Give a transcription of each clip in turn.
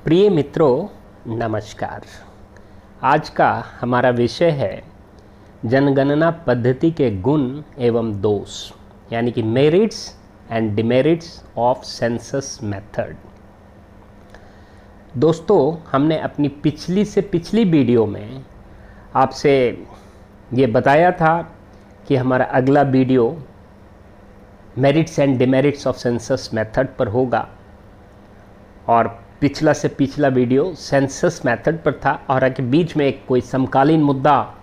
प्रिय मित्रों, नमस्कार। आज का हमारा विषय है जनगणना पद्धति के गुण एवं दोष, यानी कि merits and demerits of census method. दोस्तों, हमने अपनी पिछली से पिछली वीडियो में आपसे ये बताया था कि हमारा अगला video merits and demerits of census method पर होगा, और पिछला से पिछला वीडियो सेंसस मेथड पर था। और के बीच में एक कोई समकालीन मुद्दा,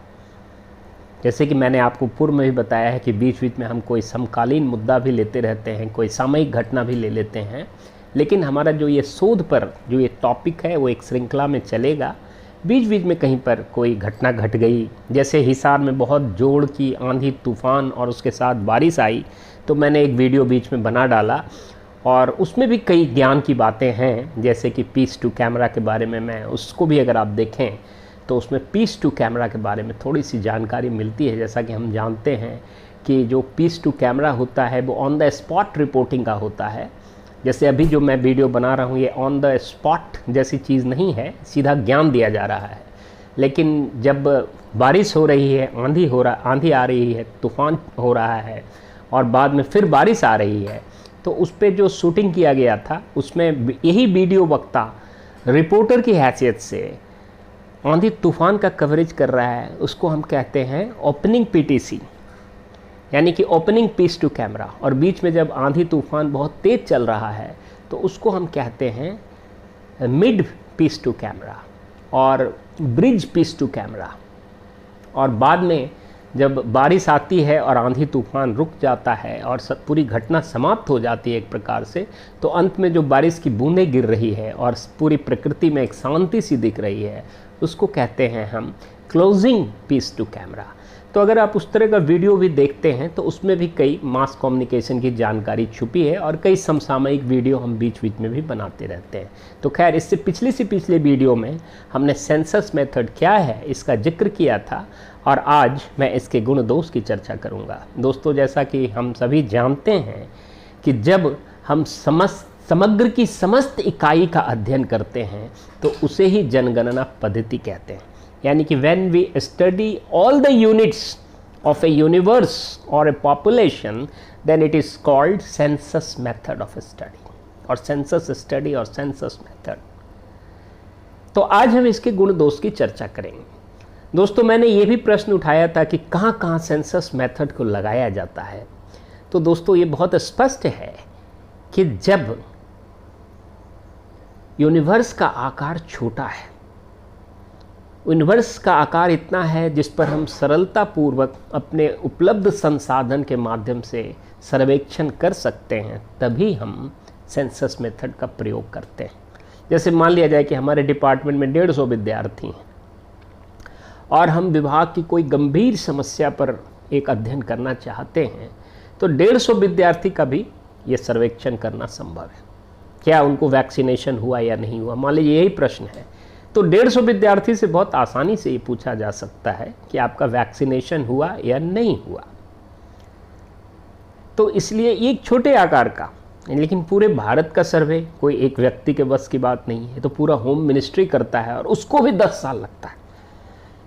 जैसे कि मैंने आपको पूर्व में भी बताया है कि बीच बीच में हम कोई समकालीन मुद्दा भी लेते रहते हैं, कोई सामयिक घटना भी ले लेते हैं। लेकिन हमारा जो ये शोध पर जो ये टॉपिक है वो एक श्रृंखला में चलेगा। बीच बीच में कहीं पर कोई घटना घट गई, जैसे हिसार में बहुत जोर की आंधी तूफान और उसके साथ बारिश आई, तो मैंने एक वीडियो बीच में बना डाला और उसमें भी कई ज्ञान की बातें हैं। जैसे कि पीस टू कैमरा के बारे में मैं उसको भी अगर आप देखें तो उसमें पीस टू कैमरा के बारे में थोड़ी सी जानकारी मिलती है। जैसा कि हम जानते हैं कि जो पीस टू कैमरा होता है वो ऑन द स्पॉट रिपोर्टिंग का होता है। जैसे अभी जो मैं वीडियो बना रहा हूँ ये ऑन द स्पॉट जैसी चीज़ नहीं है, सीधा ज्ञान दिया जा रहा है। लेकिन जब बारिश हो रही है, आंधी आ रही है, तूफान हो रहा है और बाद में फिर बारिश आ रही है, तो उस पर जो शूटिंग किया गया था उसमें यही वीडियो वक्ता रिपोर्टर की हैसियत से आंधी तूफान का कवरेज कर रहा है। उसको हम कहते हैं ओपनिंग पीटीसी, यानी कि ओपनिंग पीस टू कैमरा। और बीच में जब आंधी तूफान बहुत तेज़ चल रहा है तो उसको हम कहते हैं मिड पीस टू कैमरा और ब्रिज पीस टू कैमरा। और बाद में जब बारिश आती है और आंधी तूफान रुक जाता है और पूरी घटना समाप्त हो जाती है एक प्रकार से, तो अंत में जो बारिश की बूंदें गिर रही है और पूरी प्रकृति में एक शांति सी दिख रही है, उसको कहते हैं हम क्लोजिंग पीस टू कैमरा। तो अगर आप उस तरह का वीडियो भी देखते हैं तो उसमें भी कई मास कम्युनिकेशन की जानकारी छुपी है और कई समसामयिक वीडियो हम बीच बीच में भी बनाते रहते हैं। तो खैर, इससे पिछले वीडियो में हमने सेंसस मेथड क्या है इसका जिक्र किया था, और आज मैं इसके गुण दोष की चर्चा करूंगा। दोस्तों, जैसा कि हम सभी जानते हैं कि जब हम समग्र की समस्त इकाई का अध्ययन करते हैं तो उसे ही जनगणना पद्धति कहते हैं। यानी कि when we study all the units of a universe or a population, then it is called census method of study, और census study और census method। तो आज हम इसके गुण दोष की चर्चा करेंगे। दोस्तों, मैंने ये भी प्रश्न उठाया था कि कहाँ कहाँ सेंसस मेथड को लगाया जाता है। तो दोस्तों, ये बहुत स्पष्ट है कि जब यूनिवर्स का आकार छोटा है, यूनिवर्स का आकार इतना है जिस पर हम सरलतापूर्वक अपने उपलब्ध संसाधन के माध्यम से सर्वेक्षण कर सकते हैं, तभी हम सेंसस मेथड का प्रयोग करते हैं। जैसे मान लिया जाए कि हमारे डिपार्टमेंट में 150 विद्यार्थी हैं और हम विभाग की कोई गंभीर समस्या पर एक अध्ययन करना चाहते हैं, तो 150 विद्यार्थी का भी ये सर्वेक्षण करना संभव है। क्या उनको वैक्सीनेशन हुआ या नहीं हुआ, मान लीजिए यही प्रश्न है, तो 150 विद्यार्थी से बहुत आसानी से ये पूछा जा सकता है कि आपका वैक्सीनेशन हुआ या नहीं हुआ। तो इसलिए ये एक छोटे आकार का, लेकिन पूरे भारत का सर्वे कोई एक व्यक्ति के बस की बात नहीं है। तो पूरा होम मिनिस्ट्री करता है और उसको भी 10 साल लगता है।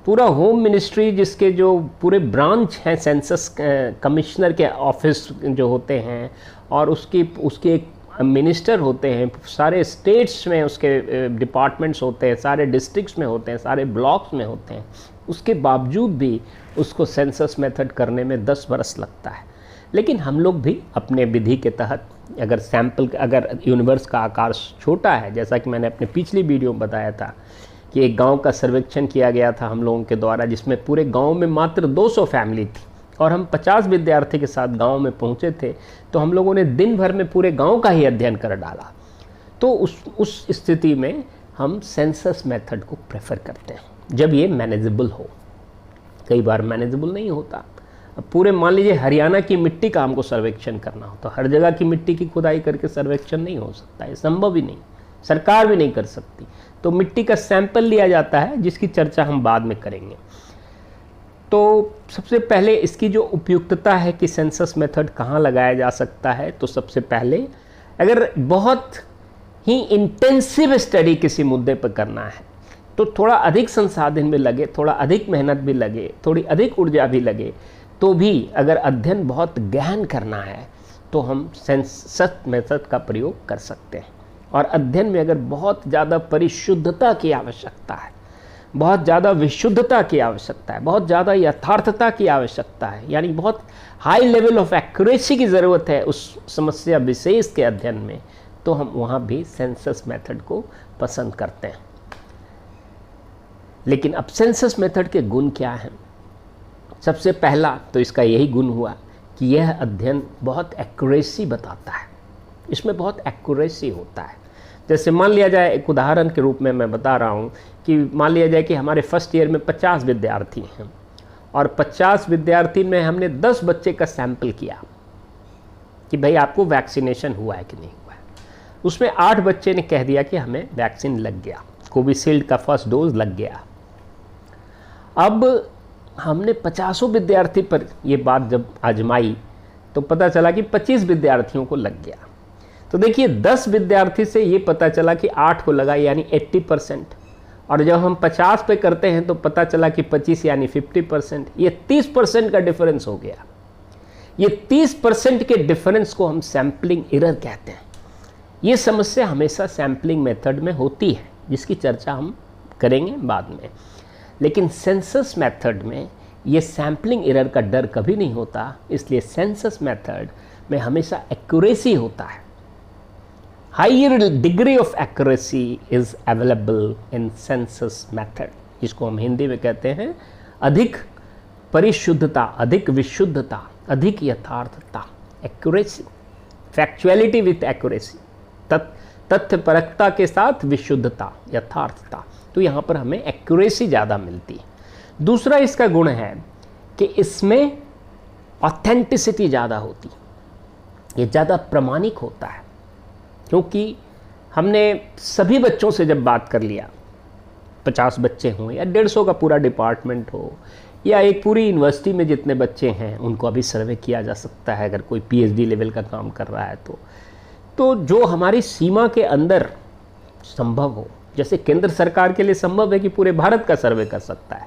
पूरा होम मिनिस्ट्री, जिसके जो पूरे ब्रांच हैं, सेंसस कमिश्नर के ऑफिस जो होते हैं और उसके एक मिनिस्टर होते हैं, सारे स्टेट्स में उसके डिपार्टमेंट्स होते हैं, सारे डिस्ट्रिक्ट्स में होते हैं, सारे ब्लॉक्स में होते हैं, उसके बावजूद भी उसको सेंसस मेथड करने में 10 बरस लगता है। लेकिन हम लोग भी अपने विधि के तहत अगर यूनिवर्स का आकार छोटा है, जैसा कि मैंने अपने पिछली वीडियो में बताया था कि एक गांव का सर्वेक्षण किया गया था हम लोगों के द्वारा, जिसमें पूरे गांव में मात्र 200 फैमिली थी और हम 50 विद्यार्थी के साथ गांव में पहुंचे थे। तो हम लोगों ने दिन भर में पूरे गांव का ही अध्ययन कर डाला। तो उस स्थिति में हम सेंसस मेथड को प्रेफर करते हैं जब ये मैनेजेबल हो। कई बार मैनेजेबल नहीं होता। अब पूरे मान लीजिए हरियाणा की मिट्टी का हमको सर्वेक्षण करना हो, तो हर जगह की मिट्टी की खुदाई करके सर्वेक्षण नहीं हो सकता, ये संभव ही नहीं, सरकार भी नहीं कर सकती। तो मिट्टी का सैंपल लिया जाता है, जिसकी चर्चा हम बाद में करेंगे। तो सबसे पहले इसकी जो उपयुक्तता है कि सेंसस मेथड कहाँ लगाया जा सकता है, तो सबसे पहले अगर बहुत ही इंटेंसिव स्टडी किसी मुद्दे पर करना है तो थोड़ा अधिक संसाधन भी लगे, थोड़ा अधिक मेहनत भी लगे, थोड़ी अधिक ऊर्जा भी लगे, तो भी अगर अध्ययन बहुत गहन करना है तो हम सेंसस मेथड का प्रयोग कर सकते हैं। और अध्ययन में अगर बहुत ज़्यादा परिशुद्धता की आवश्यकता है, बहुत ज़्यादा विशुद्धता की आवश्यकता है, बहुत ज़्यादा यथार्थता की आवश्यकता है, यानी बहुत हाई लेवल ऑफ एक्यूरेसी की ज़रूरत है उस समस्या विशेष के अध्ययन में, तो हम वहाँ भी सेंसस मेथड को पसंद करते हैं। लेकिन अब सेंसस मेथड के गुण क्या हैं? सबसे पहला तो इसका यही गुण हुआ कि यह अध्ययन बहुत एक्यूरेसी बताता है, इसमें बहुत एक्यूरेसी होता है। जैसे मान लिया जाए, एक उदाहरण के रूप में मैं बता रहा हूँ कि मान लिया जाए कि हमारे फर्स्ट ईयर में 50 विद्यार्थी हैं और 50 विद्यार्थी में हमने 10 बच्चे का सैंपल किया कि भाई आपको वैक्सीनेशन हुआ है कि नहीं हुआ है। उसमें 8 बच्चे ने कह दिया कि हमें वैक्सीन लग गया, कोविशील्ड का फर्स्ट डोज लग गया। अब हमने 50 विद्यार्थी पर ये बात जब आजमाई तो पता चला कि 25 विद्यार्थियों को लग गया। तो देखिए 10 विद्यार्थी से ये पता चला कि 8 को लगा, यानी 80%, और जब हम 50 पे करते हैं तो पता चला कि 25 यानी 50%, ये 30% का डिफरेंस हो गया। ये 30% के डिफरेंस को हम सैम्पलिंग एरर कहते हैं। ये समस्या हमेशा सैम्पलिंग मेथड में होती है, जिसकी चर्चा हम करेंगे बाद में। लेकिन सेंसस मेथड में ये सैम्पलिंग एरर का डर कभी नहीं होता, इसलिए सेंसस मेथड में हमेशा एक्यूरेसी होता है। Higher degree of accuracy is available in census method, जिसको हम हिंदी में कहते हैं अधिक परिशुद्धता, अधिक विशुद्धता, अधिक यथार्थता, एक्यूरेसी, फैक्चुअलिटी विथ एक्यूरेसी, तथ्यपरकता के साथ विशुद्धता, यथार्थता। तो यहाँ पर हमें एक्यूरेसी ज़्यादा मिलती है। दूसरा इसका गुण है कि इसमें ऑथेंटिसिटी ज़्यादा होती, ये ज़्यादा प्रामाणिक होता है, क्योंकि हमने सभी बच्चों से जब बात कर लिया, 50 बच्चे हों या 150 का पूरा डिपार्टमेंट हो या एक पूरी यूनिवर्सिटी में जितने बच्चे हैं उनको अभी सर्वे किया जा सकता है, अगर कोई PhD लेवल का काम कर रहा है तो जो हमारी सीमा के अंदर संभव हो, जैसे केंद्र सरकार के लिए संभव है कि पूरे भारत का सर्वे कर सकता है,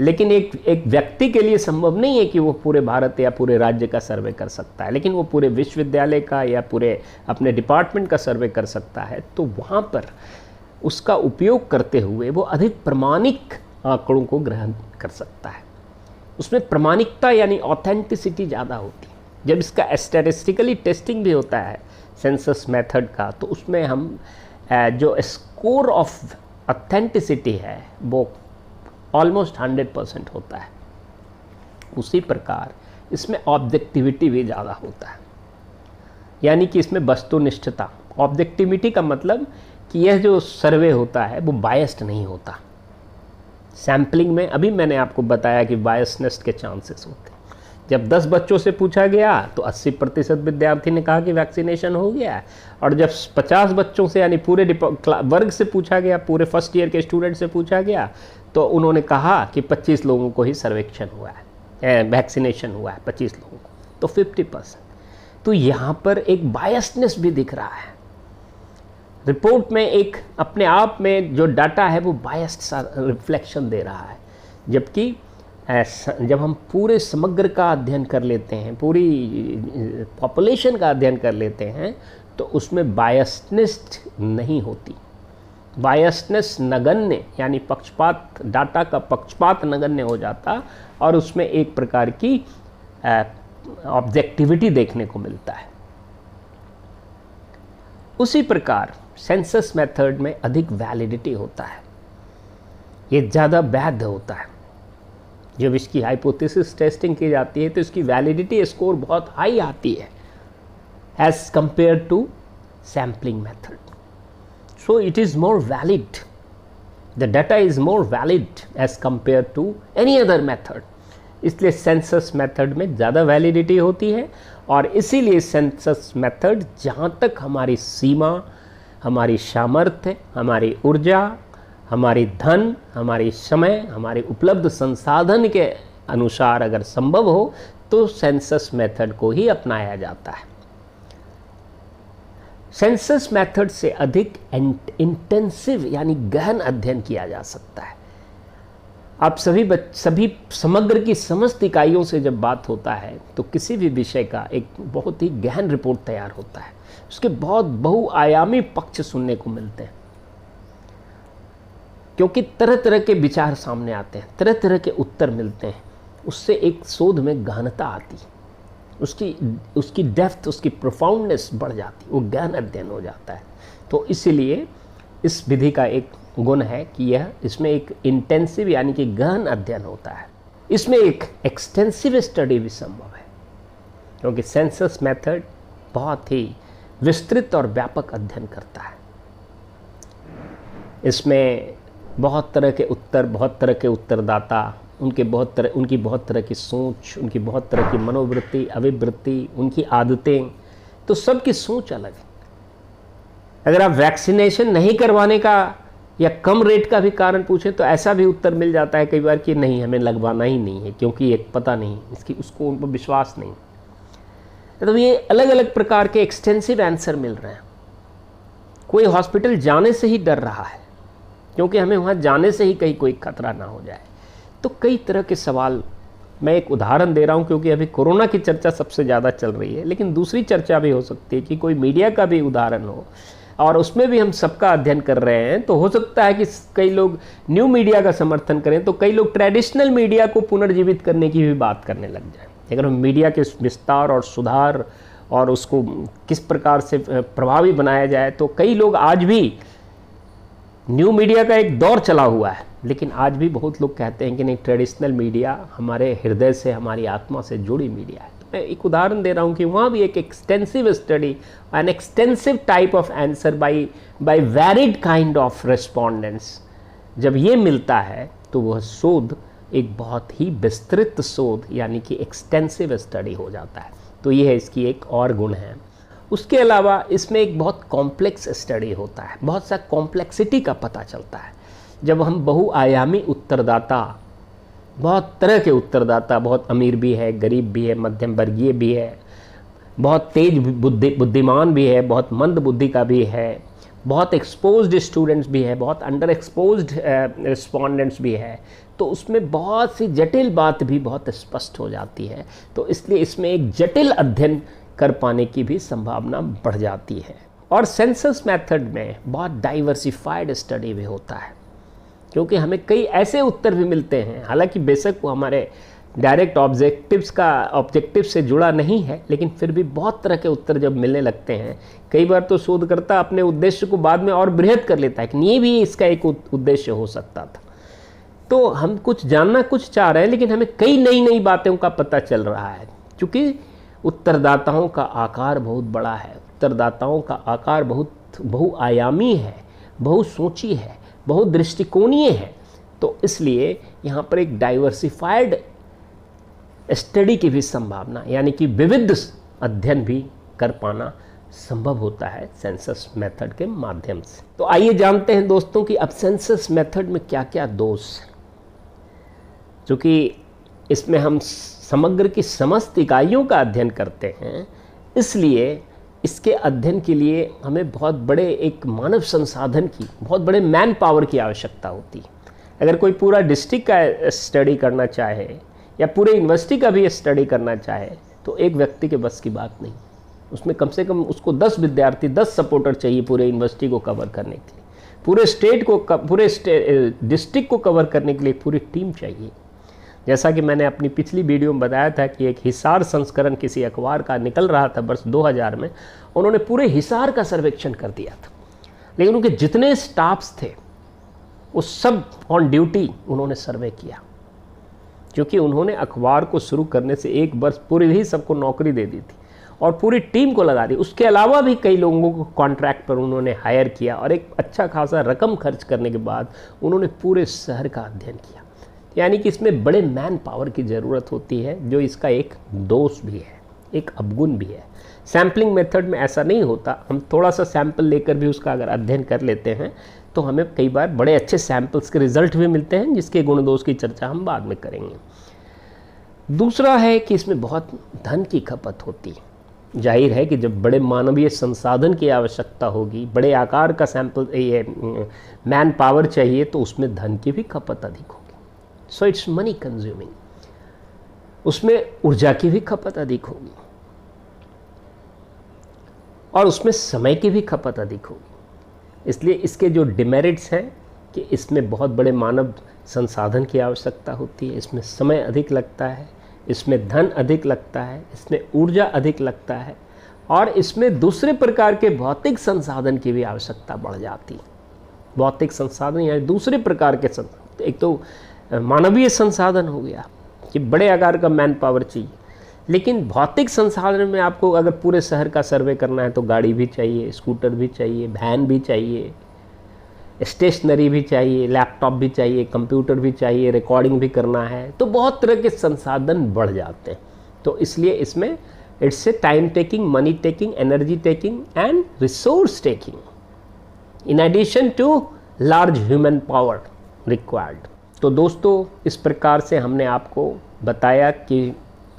लेकिन एक व्यक्ति के लिए संभव नहीं है कि वो पूरे भारत या पूरे राज्य का सर्वे कर सकता है, लेकिन वो पूरे विश्वविद्यालय का या पूरे अपने डिपार्टमेंट का सर्वे कर सकता है। तो वहाँ पर उसका उपयोग करते हुए वो अधिक प्रामाणिक आंकड़ों को ग्रहण कर सकता है। उसमें प्रामाणिकता यानी ऑथेंटिसिटी ज़्यादा होती है। जब इसका स्टैटिस्टिकली टेस्टिंग भी होता है सेंसस मेथड का, तो उसमें हम जो स्कोर ऑफ ऑथेंटिसिटी है वो ऑलमोस्ट 100% होता है। उसी प्रकार इसमें ऑब्जेक्टिविटी भी ज़्यादा होता है, यानी कि इसमें वस्तुनिष्ठता। ऑब्जेक्टिविटी का मतलब कि यह जो सर्वे होता है वो बायस्ड नहीं होता। सैम्पलिंग में अभी मैंने आपको बताया कि बायसनेस के चांसेस होते हैं। जब 10 बच्चों से पूछा गया तो 80% विद्यार्थी ने कहा कि वैक्सीनेशन हो गया है, और जब 50 बच्चों से यानी पूरे वर्ग से पूछा गया, पूरे फर्स्ट ईयर के स्टूडेंट से पूछा गया, तो उन्होंने कहा कि 25 लोगों को ही सर्वेक्षण हुआ है, वैक्सीनेशन हुआ है 25 लोगों को, तो 50%। तो यहाँ पर एक बायसनेस भी दिख रहा है। रिपोर्ट में एक अपने आप में जो डाटा है वो बायस्ड सा रिफ्लेक्शन दे रहा है, जबकि जब हम पूरे समग्र का अध्ययन कर लेते हैं, पूरी पॉपुलेशन का अध्ययन कर लेते हैं, तो उसमें बायसनेस नहीं होती। बायसनेस नगण्य यानी पक्षपात, डाटा का पक्षपात नगण्य हो जाता और उसमें एक प्रकार की ऑब्जेक्टिविटी देखने को मिलता है। उसी प्रकार सेंसस मेथड में अधिक वैलिडिटी होता है, ये ज़्यादा वैध होता है। जब इसकी हाइपोथेसिस टेस्टिंग की जाती है तो इसकी वैलिडिटी स्कोर बहुत हाई आती है as compare to sampling method. So it is more valid, the data is more valid as compared to any other method. इसलिए सेंसस मेथड में ज़्यादा वैलिडिटी होती है, और इसीलिए सेंसस मेथड जहाँ तक हमारी सीमा, हमारी सामर्थ्य, हमारी ऊर्जा, हमारी धन, हमारी समय, हमारे उपलब्ध संसाधन के अनुसार अगर संभव हो तो सेंसस मेथड को ही अपनाया जाता है। सेंसस मेथड से अधिक इंटेंसिव यानी गहन अध्ययन किया जा सकता है। आप सभी समग्र की समस्त इकाइयों से जब बात होता है तो किसी भी विषय का एक बहुत ही गहन रिपोर्ट तैयार होता है, उसके बहुत बहुआयामी पक्ष सुनने को मिलते हैं, क्योंकि तरह तरह के विचार सामने आते हैं, तरह तरह के उत्तर मिलते हैं। उससे एक शोध में गहनता आती, उसकी डेप्थ, उसकी प्रोफाउंडनेस बढ़ जाती, वो गहन अध्ययन हो जाता है। तो इसीलिए इस विधि का एक गुण है कि इसमें एक इंटेंसिव यानी कि गहन अध्ययन होता है। इसमें एक एक्सटेंसिव स्टडी भी संभव है, क्योंकि सेंसस मेथड बहुत ही विस्तृत और व्यापक अध्ययन करता है। इसमें बहुत तरह के उत्तर, बहुत तरह के उत्तरदाता, उनकी बहुत तरह की सोच, उनकी बहुत तरह की मनोवृत्ति, अभिवृत्ति, उनकी आदतें, तो सबकी सोच अलग है। अगर आप वैक्सीनेशन नहीं करवाने का या कम रेट का भी कारण पूछें तो ऐसा भी उत्तर मिल जाता है कई बार कि नहीं, हमें लगवाना ही नहीं है, क्योंकि एक पता नहीं उसको उन पर विश्वास नहीं। तो ये अलग अलग प्रकार के एक्सटेंसिव आंसर मिल रहे हैं। कोई हॉस्पिटल जाने से ही डर रहा है, क्योंकि हमें वहाँ जाने से ही कहीं कोई खतरा ना हो जाए। तो कई तरह के सवाल, मैं एक उदाहरण दे रहा हूँ क्योंकि अभी कोरोना की चर्चा सबसे ज़्यादा चल रही है, लेकिन दूसरी चर्चा भी हो सकती है कि कोई मीडिया का भी उदाहरण हो और उसमें भी हम सबका अध्ययन कर रहे हैं। तो हो सकता है कि कई लोग न्यू मीडिया का समर्थन करें, तो कई लोग ट्रेडिशनल मीडिया को पुनर्जीवित करने की भी बात करने लग जाए। अगर हम मीडिया के विस्तार और सुधार और उसको किस प्रकार से प्रभावी बनाया जाए, तो कई लोग आज भी, न्यू मीडिया का एक दौर चला हुआ है, लेकिन आज भी बहुत लोग कहते हैं कि नहीं, ट्रेडिशनल मीडिया हमारे हृदय से, हमारी आत्मा से जुड़ी मीडिया है। तो मैं एक उदाहरण दे रहा हूँ कि वहाँ भी एक extensive study, an extensive type of answer by varied kind of respondents, जब ये मिलता है तो वह शोध एक बहुत ही विस्तृत शोध यानी कि एक्सटेंसिव स्टडी हो जाता है। तो ये है इसकी एक और गुण है। उसके अलावा इसमें एक बहुत कॉम्प्लेक्स स्टडी होता है, बहुत सा कॉम्प्लेक्सिटी का पता चलता है। जब हम बहुआयामी उत्तरदाता, बहुत तरह के उत्तरदाता, बहुत अमीर भी है, गरीब भी है, मध्यम वर्गीय भी है, बहुत तेज बुद्धिमान भी है, बहुत मंद बुद्धि का भी है, बहुत एक्सपोज्ड स्टूडेंट्स भी है, बहुत अंडर एक्सपोज्ड रिस्पोंडेंट्स भी है, तो उसमें बहुत सी जटिल बात भी बहुत स्पष्ट हो जाती है। तो इसलिए इसमें एक जटिल अध्ययन कर पाने की भी संभावना बढ़ जाती है। और सेंसस मेथड में बहुत डाइवर्सिफाइड स्टडी भी होता है, क्योंकि हमें कई ऐसे उत्तर भी मिलते हैं, हालांकि बेशक वो हमारे डायरेक्ट ऑब्जेक्टिव से जुड़ा नहीं है, लेकिन फिर भी बहुत तरह के उत्तर जब मिलने लगते हैं, कई बार तो शोधकर्ता अपने उद्देश्य को बाद में और बृहद कर लेता है कि ये भी इसका एक उद्देश्य हो सकता था। तो हम कुछ जानना कुछ चाह रहे हैं, लेकिन हमें कई नई नई बातों का पता चल रहा है। क्योंकि उत्तरदाताओं का आकार बहुत बड़ा है, उत्तरदाताओं का आकार बहुत बहुआयामी है, बहुसोची है, बहुत दृष्टिकोणीय है। तो इसलिए यहाँ पर एक डाइवर्सिफाइड स्टडी की भी संभावना, यानी कि विविध अध्ययन भी कर पाना संभव होता है सेंसस मेथड के माध्यम से। तो आइए जानते हैं दोस्तों कि अब सेंसस मेथड में क्या क्या दोष हैं। चूँकि इसमें हम समग्र की समस्त इकाइयों का अध्ययन करते हैं, इसलिए इसके अध्ययन के लिए हमें बहुत बड़े एक मानव संसाधन की, बहुत बड़े मैन पावर की आवश्यकता होती है। अगर कोई पूरा डिस्ट्रिक्ट का स्टडी करना चाहे या पूरे यूनिवर्सिटी का भी स्टडी करना चाहे, तो एक व्यक्ति के बस की बात नहीं। उसमें कम से कम उसको 10 विद्यार्थी, 10 सपोर्टर चाहिए पूरे यूनिवर्सिटी को कवर करने के लिए, पूरे स्टेट को, पूरे डिस्ट्रिक्ट को कवर करने के लिए पूरी टीम चाहिए। जैसा कि मैंने अपनी पिछली वीडियो में बताया था कि एक हिसार संस्करण किसी अखबार का निकल रहा था वर्ष 2000 में, उन्होंने पूरे हिसार का सर्वेक्षण कर दिया था, लेकिन उनके जितने स्टाफ्स थे वो सब ऑन ड्यूटी उन्होंने सर्वे किया, क्योंकि उन्होंने अखबार को शुरू करने से एक वर्ष पूरी ही सबको नौकरी दे दी थी और पूरी टीम को लगा दी। उसके अलावा भी कई लोगों को कॉन्ट्रैक्ट पर उन्होंने हायर किया और एक अच्छा खासा रकम खर्च करने के बाद उन्होंने पूरे शहर का अध्ययन किया। यानी कि इसमें बड़े मैन पावर की ज़रूरत होती है, जो इसका एक दोष भी है, एक अवगुण भी है। सैम्पलिंग मेथड में ऐसा नहीं होता। हम थोड़ा सा सैंपल लेकर भी उसका अगर अध्ययन कर लेते हैं तो हमें कई बार बड़े अच्छे सैंपल्स के रिजल्ट भी मिलते हैं, जिसके गुण दोष की चर्चा हम बाद में करेंगे। दूसरा है कि इसमें बहुत धन की खपत होती है। जाहिर है कि जब बड़े मानवीय संसाधन की आवश्यकता होगी, बड़े आकार का सैंपल ये मैन पावर चाहिए, तो उसमें धन की भी खपत अधिक होगी। So it's money consuming. उसमें ऊर्जा की भी खपत अधिक होगी और उसमें समय की भी खपत अधिक होगी। इसलिए इसके जो डिमेरिट्स हैं कि इसमें बहुत बड़े मानव संसाधन की आवश्यकता होती है, इसमें समय अधिक लगता है, इसमें धन अधिक लगता है, इसमें ऊर्जा अधिक लगता है और इसमें दूसरे प्रकार के भौतिक संसाधन की भी आवश्यकता बढ़ जाती है। भौतिक संसाधन या दूसरे प्रकार के संसाधन, एक तो मानवीय संसाधन हो गया कि बड़े आकार का मैन पावर चाहिए, लेकिन भौतिक संसाधन में आपको अगर पूरे शहर का सर्वे करना है तो गाड़ी भी चाहिए, स्कूटर भी चाहिए, वैन भी चाहिए, स्टेशनरी भी चाहिए, लैपटॉप भी चाहिए, कंप्यूटर भी चाहिए, रिकॉर्डिंग भी करना है, तो बहुत तरह के संसाधन बढ़ जाते हैं। तो इसलिए इसमें it's a time taking, money taking, energy taking and resource taking in addition to large human power required. तो दोस्तों, इस प्रकार से हमने आपको बताया कि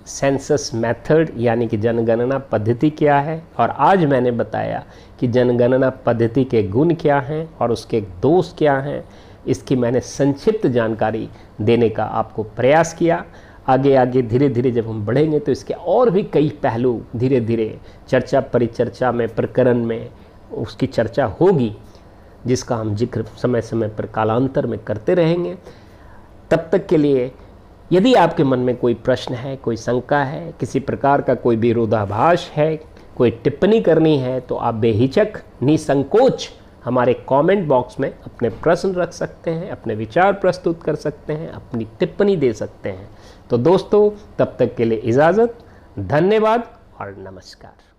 सेंसस मेथड यानी कि जनगणना पद्धति क्या है, और आज मैंने बताया कि जनगणना पद्धति के गुण क्या हैं और उसके दोष क्या हैं। इसकी मैंने संक्षिप्त जानकारी देने का आपको प्रयास किया। आगे आगे धीरे धीरे जब हम बढ़ेंगे तो इसके और भी कई पहलू धीरे धीरे चर्चा परिचर्चा में, प्रकरण में उसकी चर्चा होगी, जिसका हम जिक्र समय समय पर कालांतर में करते रहेंगे। तब तक के लिए यदि आपके मन में कोई प्रश्न है, कोई शंका है, किसी प्रकार का कोई विरोधाभास है, कोई टिप्पणी करनी है, तो आप बेहिचक निसंकोच हमारे कमेंट बॉक्स में अपने प्रश्न रख सकते हैं, अपने विचार प्रस्तुत कर सकते हैं, अपनी टिप्पणी दे सकते हैं। तो दोस्तों, तब तक के लिए इजाज़त, धन्यवाद और नमस्कार।